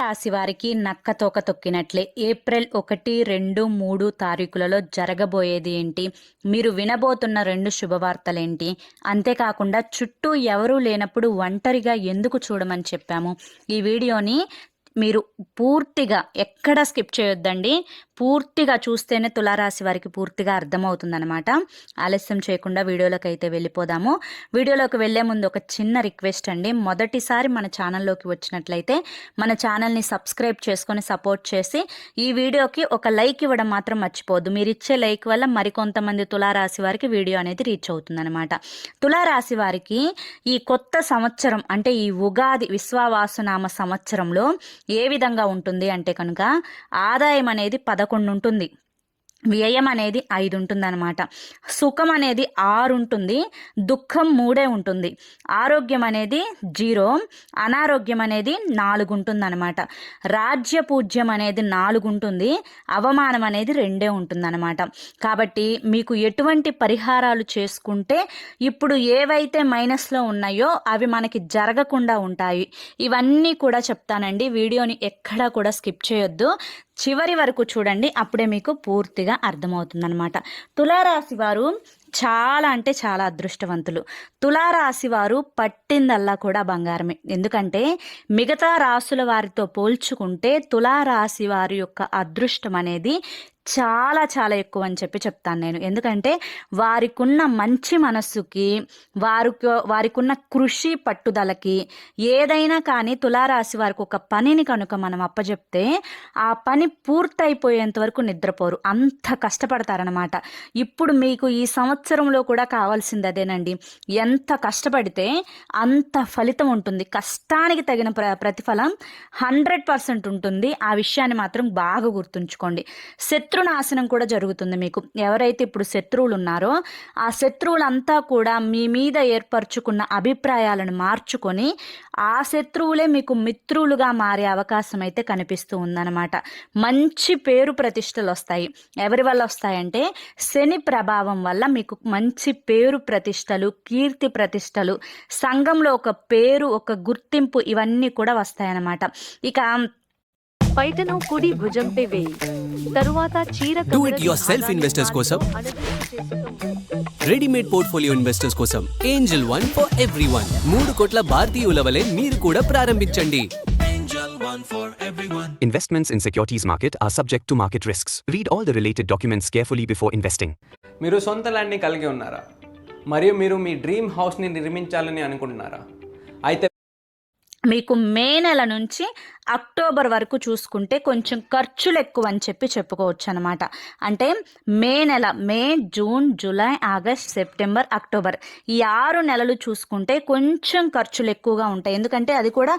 రాశి వారికి నక్క తోక తొక్కినట్లే ఏప్రిల్ 1, 2, 3 తారీఖులలో జరగబోయేది ఏంటి, మీరు వినబోతున్న 2 శుభవార్తలేంటి, అంతేకాకుండా చుట్టూ ఎవరూ లేనప్పుడు ఒంటరిగా ఎందుకు చూడమని చెప్పాము. ఈ వీడియోని మీరు పూర్తిగా ఎక్కడ స్కిప్ చేయొద్దండి. పూర్తిగా చూస్తేనే తులారాశి వారికి పూర్తిగా అర్థమవుతుందన్నమాట. ఆలస్యం చేయకుండా వీడియోలోకి అయితే వెళ్ళిపోదాము. వీడియోలోకి వెళ్ళే ముందు ఒక చిన్న రిక్వెస్ట్ అండి. మొదటిసారి మన ఛానల్లోకి వచ్చినట్లయితే మన ఛానల్ని సబ్స్క్రైబ్ చేసుకొని సపోర్ట్ చేసి ఈ వీడియోకి ఒక లైక్ ఇవ్వడం మాత్రం మర్చిపోవద్దు. మీరు ఇచ్చే లైక్ వల్ల మరికొంతమంది తులారాశి వారికి వీడియో అనేది రీచ్ అవుతుందన్నమాట. తులారాశి వారికి ఈ కొత్త సంవత్సరం అంటే ఈ ఉగాది విశ్వావాసునామ సంవత్సరంలో ఏ విధంగా ఉంటుంది అంటే కనుక ఆదాయం అనేది 11 ఉంటుంది, వ్యయం అనేది 5 ఉంటుందన్నమాట. సుఖం అనేది 6 ఉంటుంది, దుఃఖం 3 ఉంటుంది, ఆరోగ్యం అనేది 0, అనారోగ్యం అనేది 4 ఉంటుందన్నమాట. రాజ్య పూజ్యం అనేది 4 ఉంటుంది, అవమానం అనేది 2 ఉంటుందన్నమాట. కాబట్టి మీకు ఎటువంటి పరిహారాలు చేసుకుంటే ఇప్పుడు ఏవైతే మైనస్లో ఉన్నాయో అవి మనకి జరగకుండా ఉంటాయి, ఇవన్నీ కూడా చెప్తానండి. వీడియోని ఎక్కడా కూడా స్కిప్ చేయొద్దు, చివరి వరకు చూడండి, అప్పుడే మీకు పూర్తిగా అర్థమవుతుందన్నమాట. తులారాశి వారు చాలా అంటే చాలా అదృష్టవంతులు. తులారాశి వారు పట్టిందల్లా కూడా బంగారమే. ఎందుకంటే మిగతా రాశుల వారితో పోల్చుకుంటే తులారాశి వారి యొక్క అదృష్టం అనేది చాలా చాలా ఎక్కువ అని చెప్తాను నేను. ఎందుకంటే వారికున్న మంచి మనస్సుకి, వారికున్న కృషి పట్టుదలకి ఏదైనా కానీ తులారాశి వారికి ఒక పనిని కనుక మనం అప్పచెప్తే ఆ పని పూర్తయిపోయేంత వరకు నిద్రపోరు, అంత కష్టపడతారనమాట. ఇప్పుడు మీకు ఈ సంవత్సరంలో కూడా కావాల్సింది అదేనండి. ఎంత కష్టపడితే అంత ఫలితం ఉంటుంది. కష్టానికి తగిన ప్రతిఫలం 100% ఉంటుంది. ఆ విషయాన్ని మాత్రం బాగా గుర్తుంచుకోండి. శత్రునాశనం కూడా జరుగుతుంది మీకు. ఎవరైతే ఇప్పుడు శత్రువులు ఉన్నారో ఆ శత్రువులంతా కూడా మీ మీద ఏర్పరచుకున్న అభిప్రాయాలను మార్చుకొని ఆ శత్రువులే మీకు మిత్రులుగా మారే అవకాశం అయితే కనిపిస్తూ ఉందన్నమాట. మంచి పేరు ప్రతిష్టలు వస్తాయి. ఎవరి వల్ల వస్తాయంటే శని ప్రభావం వల్ల మీకు మంచి పేరు ప్రతిష్టలు, కీర్తి ప్రతిష్టలు, సంఘంలో ఒక పేరు, ఒక గుర్తింపు, ఇవన్నీ కూడా వస్తాయన్నమాట. ఇక పైటను కుడి భుజంపై వేయి. తరువాత చీర do it your self investors కోసం, రెడీమేడ్ పోర్ట్ఫోలియో ఇన్వెస్టర్స్ కోసం ఏంజల్ వన్ ఫర్ ఎవ్రీవన్. 3 కోట్ల భారతీయుల వలె మీరు కూడా ప్రారంభించండి. Investments in securities market are subject to market risks. Read all the related documents carefully before investing. మీరు సొంత ల్యాండ్ని కలిగి ఉన్నారా? మరియు మీరు మీ డ్రీమ్ హౌస్ని నిర్మించాలని అనుకుంటున్నారా? అయితే మీకు మే నెల నుంచి అక్టోబర్ వరకు చూసుకుంటే కొంచెం ఖర్చులు ఎక్కువ అని చెప్పుకోవచ్చు అనమాట. అంటే మే నెల, May, June, July, August, September, October, ఈ 6 నెలలు చూసుకుంటే కొంచెం ఖర్చులు ఎక్కువగా ఉంటాయి. ఎందుకంటే అది కూడా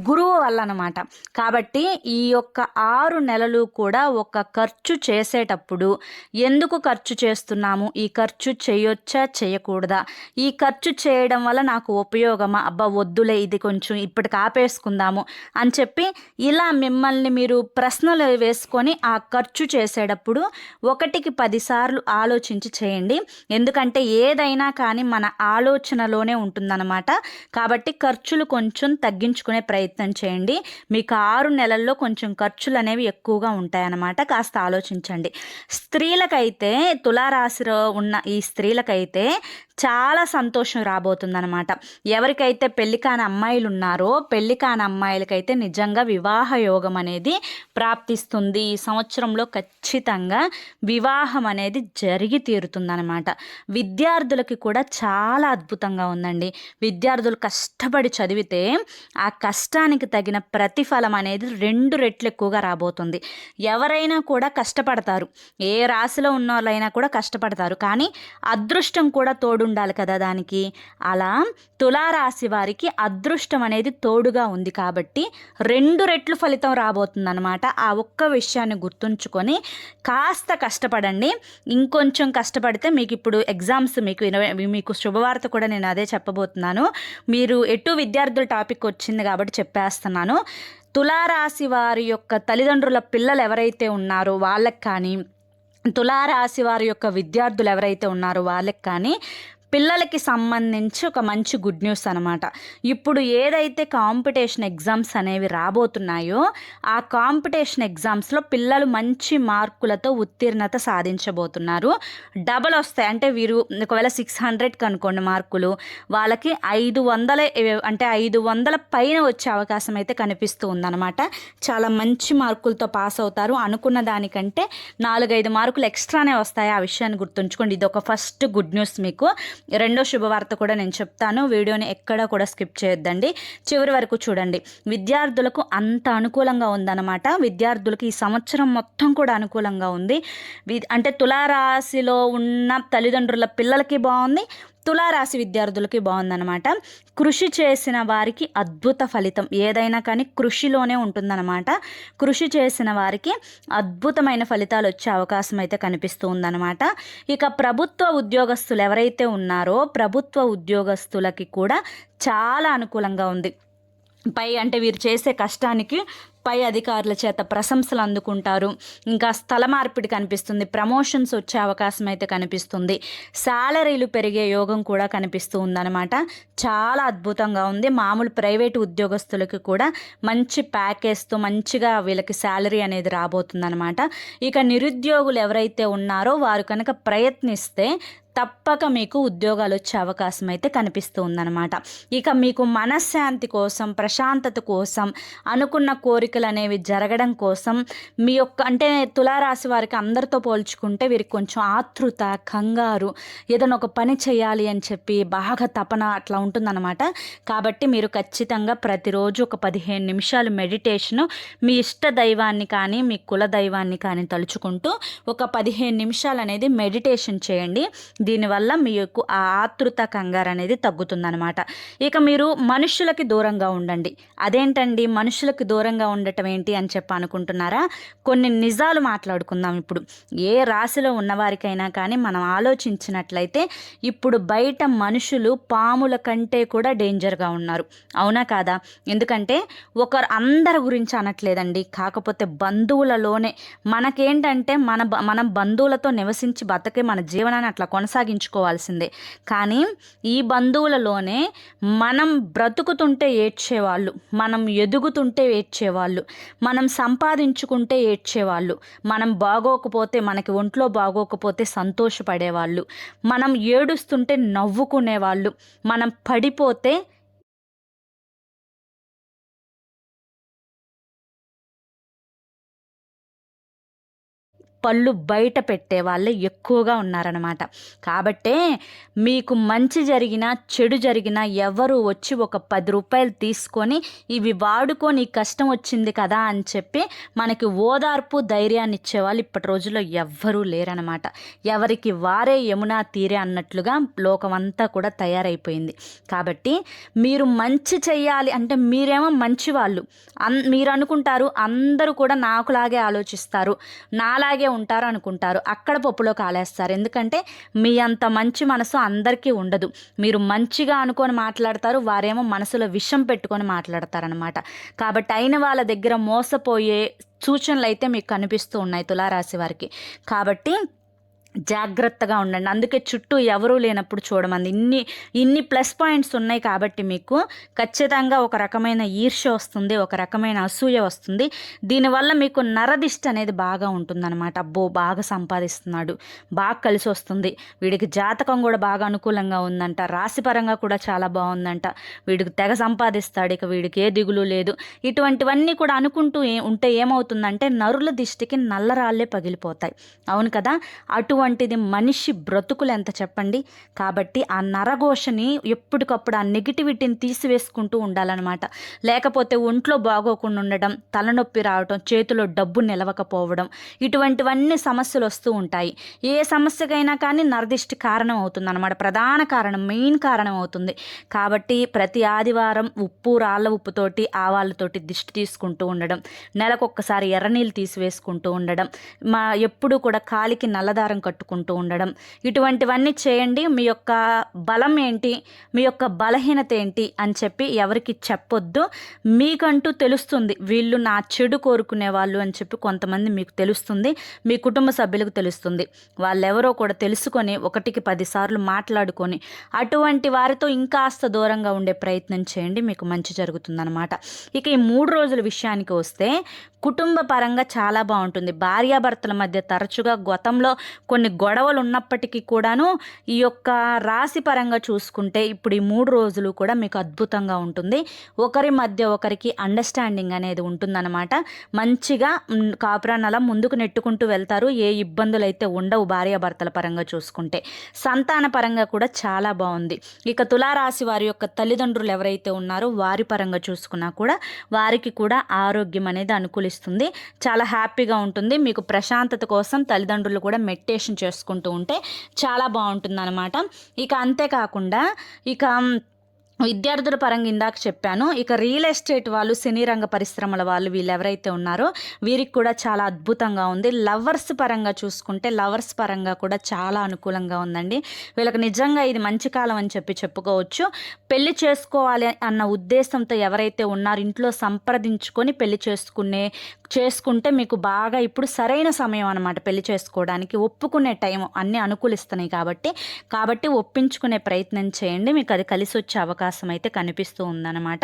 గురువు వల్ల అనమాట. కాబట్టి ఈ యొక్క 6 నెలలు కూడా ఒక ఖర్చు చేసేటప్పుడు ఎందుకు ఖర్చు చేస్తున్నాము, ఈ ఖర్చు చేయొచ్చా చేయకూడదా, ఈ ఖర్చు చేయడం వల్ల నాకు ఉపయోగమా, అబ్బా వద్దులే ఇది కొంచెం ఇప్పటికి ఆపేసుకుందాము అని చెప్పి ఇలా మిమ్మల్ని మీరు ప్రశ్నలు వేసుకొని ఆ ఖర్చు చేసేటప్పుడు 1కి 10 సార్లు ఆలోచించి చేయండి. ఎందుకంటే ఏదైనా కానీ మన ఆలోచనలోనే ఉంటుందన్నమాట. కాబట్టి ఖర్చులు కొంచెం తగ్గించుకునే ప్రయత్నం చేయండి. మీకు 6 నెలల్లో కొంచెం ఖర్చులు అనేవి ఎక్కువగా ఉంటాయన్నమాట. కాస్త ఆలోచించండి. స్త్రీలకైతే, తులారాశిలో ఉన్న ఈ స్త్రీలకైతే చాలా సంతోషం రాబోతుందన్నమాట. ఎవరికైతే పెళ్లి కాని అమ్మాయిలు ఉన్నారో పెళ్లి కాని అమ్మాయిలకైతే నిజంగా వివాహ యోగం అనేది ప్రాప్తిస్తుంది. ఈ సంవత్సరంలో ఖచ్చితంగా వివాహం అనేది జరిగి తీరుతుందన్నమాట. విద్యార్థులకి కూడా చాలా అద్భుతంగా ఉందండి. విద్యార్థులు కష్టపడి చదివితే ఆ కష్టానికి తగిన ప్రతిఫలం అనేది 2 రెట్లు ఎక్కువగా రాబోతుంది. ఎవరైనా కూడా కష్టపడతారు, ఏ రాశిలో ఉన్న వాళ్ళైనా కూడా కష్టపడతారు, కానీ అదృష్టం కూడా తోడుండాలి కదా దానికి. అలా తులారాశి వారికి అదృష్టం అనేది తోడుగా ఉంది కాబట్టి 2 రెట్లు ఫలితం రాబోతుందన్నమాట. ఆ ఒక్క విషయాన్ని గుర్తుంచుకొని కాస్త కష్టపడండి. ఇంకొంచెం కష్టపడితే మీకు ఇప్పుడు ఎగ్జామ్స్, మీకు శుభవార్త కూడా నేను అదే చెప్పబోతున్నాను. మీరు ఎటు విద్యార్థుల టాపిక్ వచ్చింది కాబట్టి చెప్పేస్తున్నాను. తులారాశి వారి యొక్క తల్లిదండ్రుల పిల్లలు ఎవరైతే ఉన్నారో వాళ్ళకి కానీ, తులారాశి వారి యొక్క విద్యార్థులు ఎవరైతే ఉన్నారో వాళ్ళకి కానీ పిల్లలకి సంబంధించి ఒక మంచి గుడ్ న్యూస్ అనమాట. ఇప్పుడు ఏదైతే కాంపిటీషన్ ఎగ్జామ్స్ అనేవి రాబోతున్నాయో ఆ కాంపిటీషన్ ఎగ్జామ్స్లో పిల్లలు మంచి మార్కులతో ఉత్తీర్ణత సాధించబోతున్నారు. డబల్ వస్తాయి. అంటే వీరు ఒకవేళ 600కి అనుకోండి మార్కులు, వాళ్ళకి 500 అంటే 500 పైన వచ్చే అవకాశం అయితే కనిపిస్తూ ఉందన్నమాట. చాలా మంచి మార్కులతో పాస్ అవుతారు. అనుకున్న దానికంటే 4-5 మార్కులు ఎక్స్ట్రానే వస్తాయి. ఆ విషయాన్ని గుర్తుంచుకోండి. ఇది ఒక ఫస్ట్ గుడ్ న్యూస్ మీకు. రెండో శుభవార్త కూడా నేను చెప్తాను. వీడియోని ఎక్కడా కూడా స్కిప్ చేయొద్దండి, చివరి వరకు చూడండి. విద్యార్థులకు అంత అనుకూలంగా ఉందన్నమాట. విద్యార్థులకి ఈ సంవత్సరం మొత్తం కూడా అనుకూలంగా ఉంది. అంటే తులారాశిలో ఉన్న తల్లిదండ్రుల పిల్లలకి బాగుంది, తులారాశి విద్యార్థులకి బాగుందన్నమాట. కృషి చేసిన వారికి అద్భుత ఫలితం. ఏదైనా కానీ కృషిలోనే ఉంటుందన్నమాట. కృషి చేసిన వారికి అద్భుతమైన ఫలితాలు వచ్చే అవకాశం అయితే కనిపిస్తూ ఉందన్నమాట. ఇక ప్రభుత్వ ఉద్యోగస్తులు ఎవరైతే ఉన్నారో ప్రభుత్వ ఉద్యోగస్తులకి కూడా చాలా అనుకూలంగా ఉంది. అంటే వీరు చేసే కష్టానికి పై అధికారుల చేత ప్రశంసలు అందుకుంటారు. ఇంకా స్థల మార్పిడి కనిపిస్తుంది, ప్రమోషన్స్ వచ్చే అవకాశం అయితే కనిపిస్తుంది, శాలరీలు పెరిగే యోగం కూడా కనిపిస్తూ ఉందన్నమాట. చాలా అద్భుతంగా ఉంది. మామూలు ప్రైవేటు ఉద్యోగస్తులకి కూడా మంచి ప్యాకేజ్తో మంచిగా వీళ్ళకి శాలరీ అనేది రాబోతుందన్నమాట. ఇక నిరుద్యోగులు ఎవరైతే ఉన్నారో వారు కనుక ప్రయత్నిస్తే తప్పక మీకు ఉద్యోగాలు వచ్చే అవకాశం అయితే కనిపిస్తూ ఉందన్నమాట. ఇక మీకు మనశ్శాంతి కోసం, ప్రశాంతత కోసం, అనుకున్న కోరికలు అనేవి జరగడం కోసం మీ యొక్క అంటే తులారాశి వారికి అందరితో పోల్చుకుంటే వీరికి కొంచెం ఆతృత, కంగారు, ఏదైనా ఒక పని చేయాలి అని చెప్పి బాగా తపన అట్లా ఉంటుందన్నమాట. కాబట్టి మీరు ఖచ్చితంగా ప్రతిరోజు ఒక 15 నిమిషాలు మెడిటేషను మీ ఇష్ట దైవాన్ని కానీ మీ కుల దైవాన్ని కానీ తలుచుకుంటూ ఒక 15 నిమిషాలు అనేది మెడిటేషన్ చేయండి. దీనివల్ల మీకు ఆ ఆతృత, కంగారు అనేది తగ్గుతుందన్నమాట. ఇక మీరు మనుషులకి దూరంగా ఉండండి. అదేంటండి మనుషులకు దూరంగా ఉండటం ఏంటి అని చెప్పి అనుకుంటున్నారా? కొన్ని నిజాలు మాట్లాడుకుందాం ఇప్పుడు. ఏ రాశిలో ఉన్నవారికైనా కానీ మనం ఆలోచించినట్లయితే ఇప్పుడు బయట మనుషులు పాముల కంటే కూడా డేంజర్గా ఉన్నారు. అవునా కాదా? ఎందుకంటే అందరి గురించి అనట్లేదండి, కాకపోతే బంధువులలోనే మనకేంటంటే మనం బంధువులతో నివసించి బతకే మన జీవనాన్ని అట్లా కొనసాగించుకోవాల్సిందే. కానీ ఈ బంధువులలోనే మనం బ్రతుకుతుంటే ఏడ్చేవాళ్ళు, మనం ఎదుగుతుంటే ఏడ్చేవాళ్ళు, మనం సంపాదించుకుంటే ఏడ్చేవాళ్ళు, మనం బాగోకపోతే మనకి ఒంట్లో బాగోకపోతే సంతోషపడేవాళ్ళు, మనం ఏడుస్తుంటే నవ్వుకునేవాళ్ళు, మనం పడిపోతే పళ్ళు బయట పెట్టే వాళ్ళే ఎక్కువగా ఉన్నారనమాట. కాబట్టే మీకు మంచి జరిగినా చెడు జరిగినా ఎవరు వచ్చి ఒక 10 రూపాయలు తీసుకొని ఇవి వాడుకొని కష్టం వచ్చింది కదా అని చెప్పి మనకి ఓదార్పు, ధైర్యాన్ని ఇచ్చేవాళ్ళు ఇప్పటి రోజుల్లో ఎవ్వరూ లేరనమాట. ఎవరికి వారే యమునా తీరే అన్నట్లుగా లోకమంతా కూడా తయారైపోయింది. కాబట్టి మీరు మంచి చెయ్యాలి అంటే మీరేమో మంచివాళ్ళు, మీరు అనుకుంటారు అందరూ కూడా నాకులాగే ఆలోచిస్తారు, నాలాగే ఉంటారు అనుకుంటారు. అక్కడ పప్పులో కాలేస్తారు. ఎందుకంటే మీ అంత మంచి మనసు అందరికీ ఉండదు. మీరు మంచిగా అనుకొని మాట్లాడతారు, వారేమో మనసులో విషం పెట్టుకొని మాట్లాడతారనమాట. కాబట్టి అయిన వాళ్ళ దగ్గర మోసపోయే సూచనలు అయితే మీకు కనిపిస్తూ ఉన్నాయి తులారాశి వారికి. కాబట్టి జాగ్రత్తగా ఉండండి. అందుకే చుట్టూ ఎవరూ లేనప్పుడు చూడమంది. ఇన్ని ప్లస్ పాయింట్స్ ఉన్నాయి కాబట్టి మీకు ఖచ్చితంగా ఒక రకమైన ఈర్ష్య వస్తుంది, ఒక రకమైన అసూయ వస్తుంది. దీనివల్ల మీకు నరదిష్టి అనేది బాగా ఉంటుందన్నమాట. అబ్బో బాగా సంపాదిస్తున్నాడు, బాగా కలిసి వస్తుంది, వీడికి జాతకం కూడా బాగా అనుకూలంగా ఉందంట, రాశిపరంగా కూడా చాలా బాగుందంట, వీడికి తెగ సంపాదిస్తాడు, ఇక వీడికి ఏ దిగులు లేదు, ఇటువంటివన్నీ కూడా అనుకుంటూ ఉంటే ఏమవుతుందంటే నరుల దిష్టికి నల్లరాళ్ళే పగిలిపోతాయి. అవును కదా? అటువంటిది మనిషి బ్రతుకులు ఎంత చెప్పండి. కాబట్టి ఆ నరఘోషని ఎప్పటికప్పుడు ఆ నెగిటివిటీని తీసివేసుకుంటూ ఉండాలన్నమాట. లేకపోతే ఒంట్లో బాగోకుండా ఉండడం, తలనొప్పి రావడం, చేతిలో డబ్బు నిలవకపోవడం, ఇటువంటివన్నీ సమస్యలు వస్తూ ఉంటాయి. ఏ సమస్యకైనా కానీ నరదిష్టి కారణం అవుతుందన్నమాట. ప్రధాన కారణం, మెయిన్ కారణం అవుతుంది. కాబట్టి ప్రతి ఆదివారం ఉప్పు, రాళ్ళ ఉప్పుతోటి, ఆవాళ్ళతోటి దిష్టి తీసుకుంటూ ఉండడం, నెలకొక్కసారి ఎర్రనీళ్ళు తీసివేసుకుంటూ ఉండడం, ఎప్పుడు కూడా కాలికి నల్లదారం కట్టుకుంటూ ఉండడం, ఇటువంటివన్నీ చేయండి. మీ యొక్క బలం ఏంటి, మీ యొక్క బలహీనత ఏంటి అని చెప్పి ఎవరికి చెప్పొద్దు. మీకంటూ తెలుస్తుంది వీళ్ళు నా చెడు కోరుకునే వాళ్ళు అని చెప్పి కొంతమంది మీకు తెలుస్తుంది, మీ కుటుంబ సభ్యులకు తెలుస్తుంది. వాళ్ళెవరో కూడా తెలుసుకొని 1కి 10 సార్లు మాట్లాడుకొని అటువంటి వారితో ఇంకాస్త దూరంగా ఉండే ప్రయత్నం చేయండి, మీకు మంచి జరుగుతుందన్నమాట. ఇక ఈ 3 రోజుల విషయానికి వస్తే కుటుంబ పరంగా చాలా బాగుంటుంది. భార్యాభర్తల మధ్య తరచుగా గతంలో కొన్ని గొడవలు ఉన్నప్పటికీ కూడాను ఈ యొక్క రాశి పరంగా చూసుకుంటే ఇప్పుడు ఈ 3 రోజులు కూడా మీకు అద్భుతంగా ఉంటుంది. ఒకరి మధ్య ఒకరికి అండర్స్టాండింగ్ అనేది ఉంటుందన్నమాట. మంచిగా కాపురాన్ని అలా ముందుకు నెట్టుకుంటూ వెళ్తారు. ఏ ఇబ్బందులు అయితే ఉండవు భార్యాభర్తల పరంగా చూసుకుంటే. సంతాన పరంగా కూడా చాలా బాగుంది. ఇక తులారాశి వారి యొక్క తల్లిదండ్రులు ఎవరైతే ఉన్నారో వారి పరంగా చూసుకున్నా కూడా వారికి కూడా ఆరోగ్యం అనేది అనుకూలిస్తుంది. చాలా హ్యాపీగా ఉంటుంది. మీకు ప్రశాంతత కోసం తల్లిదండ్రులు కూడా మెడిటేషన్ చేసుకుంటూ ఉంటే చాలా బాగుంటుందన్నమాట. ఇక అంతేకాకుండా ఇక విద్యార్థుల పరంగా ఇందాక చెప్పాను. ఇక రియల్ ఎస్టేట్ వాళ్ళు, సినీ రంగ పరిశ్రమల వాళ్ళు, వీళ్ళు ఎవరైతే ఉన్నారో వీరికి కూడా చాలా అద్భుతంగా ఉంది. లవర్స్ పరంగా చూసుకుంటే లవర్స్ పరంగా కూడా చాలా అనుకూలంగా ఉందండి. వీళ్ళకి నిజంగా ఇది మంచి కాలం అని చెప్పి చెప్పుకోవచ్చు. పెళ్లి చేసుకోవాలి అన్న ఉద్దేశంతో ఎవరైతే ఉన్నారో ఇంట్లో సంప్రదించుకొని పెళ్లి చేసుకుంటే మీకు బాగా ఇప్పుడు సరైన సమయం అన్నమాట. పెళ్లి చేసుకోవడానికి ఒప్పుకునే టైం అన్నీ అనుకూలిస్తున్నాయి కాబట్టి ఒప్పించుకునే ప్రయత్నం చేయండి. మీకు అది కలిసి వచ్చే అవకాశం అయితే కనిపిస్తూ ఉందన్నమాట.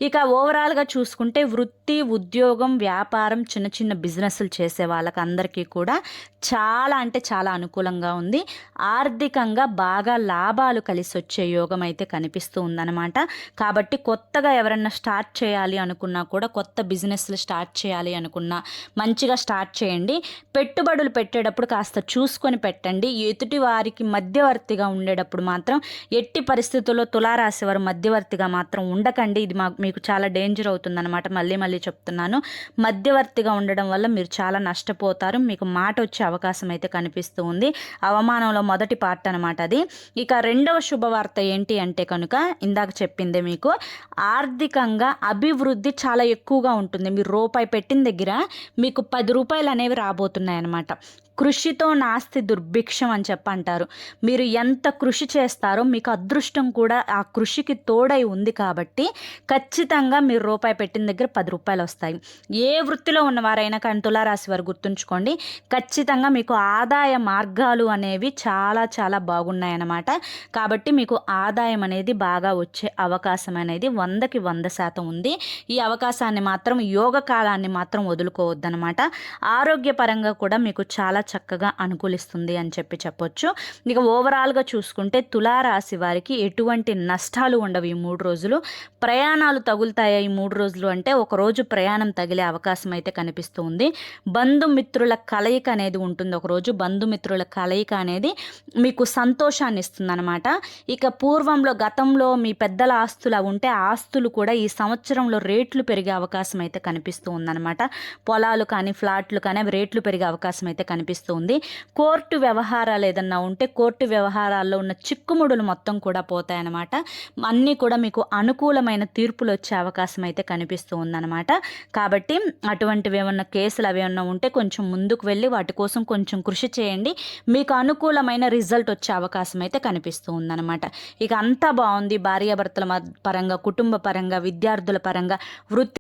ఇక ఓవరాల్గా చూసుకుంటే వృత్తి, ఉద్యోగం, వ్యాపారం, చిన్న చిన్న బిజినెస్లు చేసే వాళ్ళకి అందరికీ కూడా చాలా అంటే చాలా అనుకూలంగా ఉంది. ఆర్థికంగా బాగా లాభాలు కలిసి వచ్చే యోగం అయితే కనిపిస్తూ ఉందన్నమాట. కాబట్టి కొత్తగా ఎవరన్నా స్టార్ట్ చేయాలి అనుకున్నా కూడా, కొత్త బిజినెస్లు స్టార్ట్ చేయాలి అనుకున్నా మంచిగా స్టార్ట్ చేయండి. పెట్టుబడులు పెట్టేటప్పుడు కాస్త చూసుకొని పెట్టండి. ఎదుటి వారికి మధ్యవర్తిగా ఉండేటప్పుడు మాత్రం ఎట్టి పరిస్థితుల్లో తులారాశి వారు మధ్యవర్తిగా మాత్రం ఉండకండి. ఇది మీకు చాలా డేంజర్ అవుతుందన్నమాట. మళ్ళీ చెప్తున్నాను, మధ్యవర్తిగా ఉండడం వల్ల మీరు చాలా నష్టపోతారు. మీకు మాట వచ్చే అవకాశం అయితే కనిపిస్తూ ఉంది. అవమానంలో మొదటి పార్ట్ అనమాట అది. ఇక రెండవ శుభవార్త ఏంటి అంటే కనుక ఇందాక చెప్పిందే, మీకు ఆర్థికంగా అభివృద్ధి చాలా ఎక్కువగా ఉంటుంది. మీరు రూపాయి పెట్టిన దగ్గర మీకు 10 రూపాయలు అనేవి రాబోతున్నాయి అన్నమాట. కృషితో నాస్తి దుర్భిక్షం అని చెప్పంటారు. మీరు ఎంత కృషి చేస్తారో మీకు అదృష్టం కూడా ఆ కృషికి తోడై ఉంది. కాబట్టి ఖచ్చితంగా మీరు రూపాయి పెట్టిన దగ్గర 10 రూపాయలు వస్తాయి. ఏ వృత్తిలో ఉన్నవారైనా కానీ తులారాశి వారు గుర్తుంచుకోండి, ఖచ్చితంగా మీకు ఆదాయ మార్గాలు అనేవి చాలా చాలా బాగున్నాయి అన్నమాట. కాబట్టి మీకు ఆదాయం అనేది బాగా వచ్చే అవకాశం అనేది 100కి 100% ఉంది. ఈ అవకాశాన్ని మాత్రం, యోగ కాలాన్ని మాత్రం వదులుకోవద్దనమాట. ఆరోగ్యపరంగా కూడా మీకు చాలా చక్కగా అనుకూలిస్తుంది అని చెప్పొచ్చు. ఇక ఓవరాల్గా చూసుకుంటే తులారాశి వారికి ఎటువంటి నష్టాలు ఉండవు ఈ 3 రోజులు. ప్రయాణాలు తగులుతాయి ఈ 3 రోజులు అంటే ఒక రోజు ప్రయాణం తగిలే అవకాశం అయితే కనిపిస్తూ ఉంది. బంధుమిత్రుల కలయిక అనేది ఉంటుంది. ఒకరోజు బంధుమిత్రుల కలయిక అనేది మీకు సంతోషాన్ని ఇస్తుంది అనమాట. ఇక పూర్వంలో గతంలో మీ పెద్దల ఆస్తులు ఉంటే ఆస్తులు కూడా ఈ సంవత్సరంలో రేట్లు పెరిగే అవకాశం అయితే కనిపిస్తూ ఉందన్నమాట. పొలాలు కానీ ఫ్లాట్లు కానీ అవి రేట్లు పెరిగే అవకాశం అయితే కనిపిస్తుంది. కోర్టు వ్యవహారాలు ఏదన్నా ఉంటే కోర్టు వ్యవహారాల్లో ఉన్న చిక్కుముడులు మొత్తం కూడా పోతాయన్నమాట. అన్నీ కూడా మీకు అనుకూలమైన తీర్పులు వచ్చే అవకాశం అయితే కనిపిస్తూ ఉందన్నమాట. కాబట్టి అటువంటివి ఏమన్నా కేసులు అవి ఏమన్నా ఉంటే కొంచెం ముందుకు వెళ్ళి వాటి కోసం కొంచెం కృషి చేయండి. మీకు అనుకూలమైన రిజల్ట్ వచ్చే అవకాశం అయితే కనిపిస్తూ ఉందన్నమాట. ఇక అంతా బాగుంది. భార్యాభర్తల పరంగా, కుటుంబ పరంగా, విద్యార్థుల పరంగా, వృత్తి